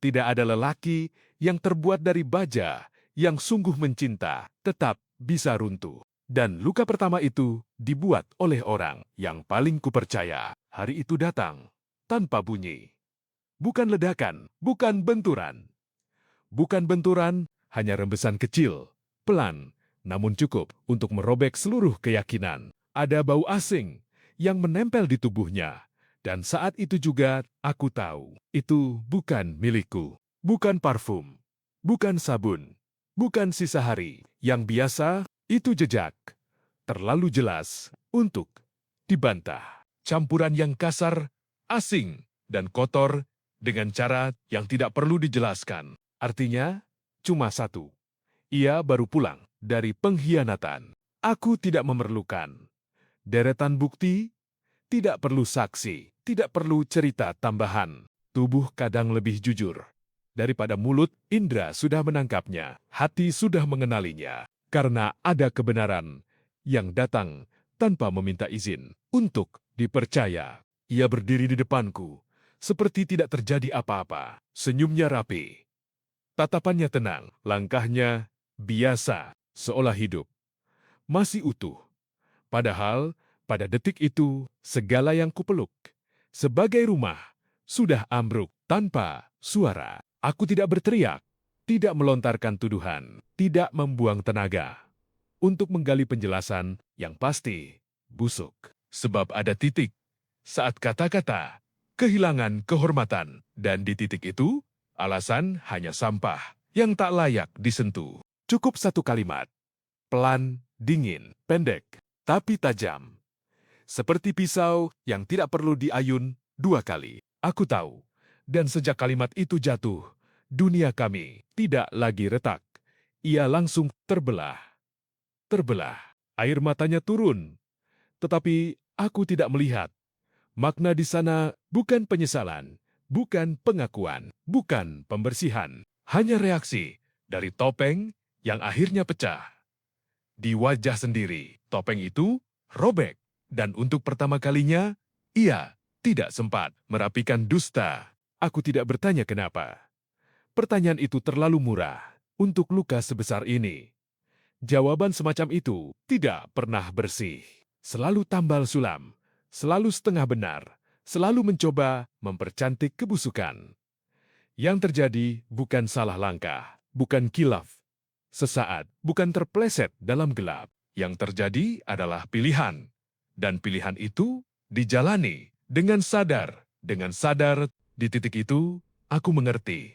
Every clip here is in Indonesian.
Tidak ada lelaki yang terbuat dari baja yang sungguh mencinta tetap bisa runtuh. Dan luka pertama itu dibuat oleh orang yang paling kupercaya. Hari itu datang tanpa bunyi. Bukan ledakan, bukan benturan. Bukan benturan, hanya rembesan kecil, pelan, namun cukup untuk merobek seluruh keyakinan. Ada bau asing yang menempel di tubuhnya. Dan saat itu juga aku tahu, itu bukan milikku. Bukan parfum, bukan sabun, bukan sisa hari. Yang biasa, itu jejak. Terlalu jelas untuk dibantah. Campuran yang kasar, asing, dan kotor dengan cara yang tidak perlu dijelaskan. Artinya, cuma satu. Ia baru pulang dari pengkhianatan. Aku tidak memerlukan deretan bukti, tidak perlu saksi, tidak perlu cerita tambahan. Tubuh kadang lebih jujur. Daripada mulut, indera sudah menangkapnya, hati sudah mengenalinya. Karena ada kebenaran yang datang tanpa meminta izin untuk dipercaya. Ia berdiri di depanku, seperti tidak terjadi apa-apa. Senyumnya rapi, tatapannya tenang, langkahnya biasa, seolah hidup, masih utuh. Padahal, pada detik itu, segala yang kupeluk sebagai rumah sudah ambruk tanpa suara. Aku tidak berteriak, tidak melontarkan tuduhan, tidak membuang tenaga untuk menggali penjelasan yang pasti busuk. Sebab ada titik saat kata-kata kehilangan kehormatan, dan di titik itu alasan hanya sampah yang tak layak disentuh. Cukup satu kalimat, pelan, dingin, pendek, tapi tajam. Seperti pisau yang tidak perlu diayun dua kali. Aku tahu, dan sejak kalimat itu jatuh, dunia kami tidak lagi retak. Ia langsung terbelah. Terbelah. Air matanya turun. Tetapi aku tidak melihat. Makna di sana bukan penyesalan, bukan pengakuan, bukan pembersihan. Hanya reaksi dari topeng yang akhirnya pecah. Di wajah sendiri, topeng itu robek. Dan untuk pertama kalinya, ia tidak sempat merapikan dusta. Aku tidak bertanya kenapa. Pertanyaan itu terlalu murah untuk luka sebesar ini. Jawaban semacam itu tidak pernah bersih. Selalu tambal sulam, selalu setengah benar, selalu mencoba mempercantik kebusukan. Yang terjadi bukan salah langkah, bukan kilaf sesaat, bukan terpleset dalam gelap. Yang terjadi adalah pilihan. Dan pilihan itu dijalani dengan sadar. Dengan sadar, di titik itu, aku mengerti.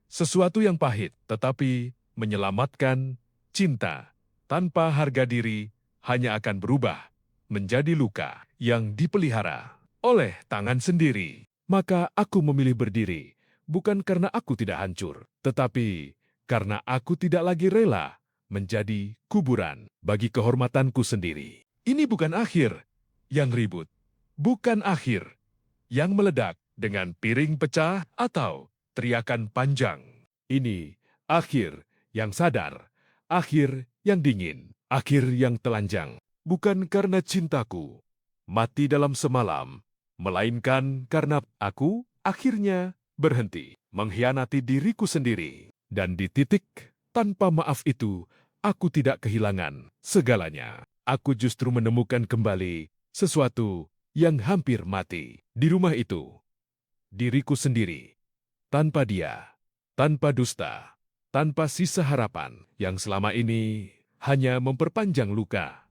Sesuatu yang pahit, tetapi menyelamatkan cinta tanpa harga diri hanya akan berubah menjadi luka yang dipelihara oleh tangan sendiri. Maka aku memilih berdiri, bukan karena aku tidak hancur, tetapi karena aku tidak lagi rela menjadi kuburan bagi kehormatanku sendiri. Ini bukan akhir yang ribut, bukan akhir yang meledak dengan piring pecah atau teriakan panjang. Ini akhir yang sadar, akhir yang dingin, akhir yang telanjang. Bukan karena cintaku mati dalam semalam, melainkan karena aku akhirnya berhenti mengkhianati diriku sendiri. Dan di titik tanpa maaf itu, aku tidak kehilangan segalanya. Aku justru menemukan kembali sesuatu yang hampir mati. Di rumah itu, diriku sendiri. Tanpa dia, tanpa dusta, tanpa sisa harapan yang selama ini hanya memperpanjang luka.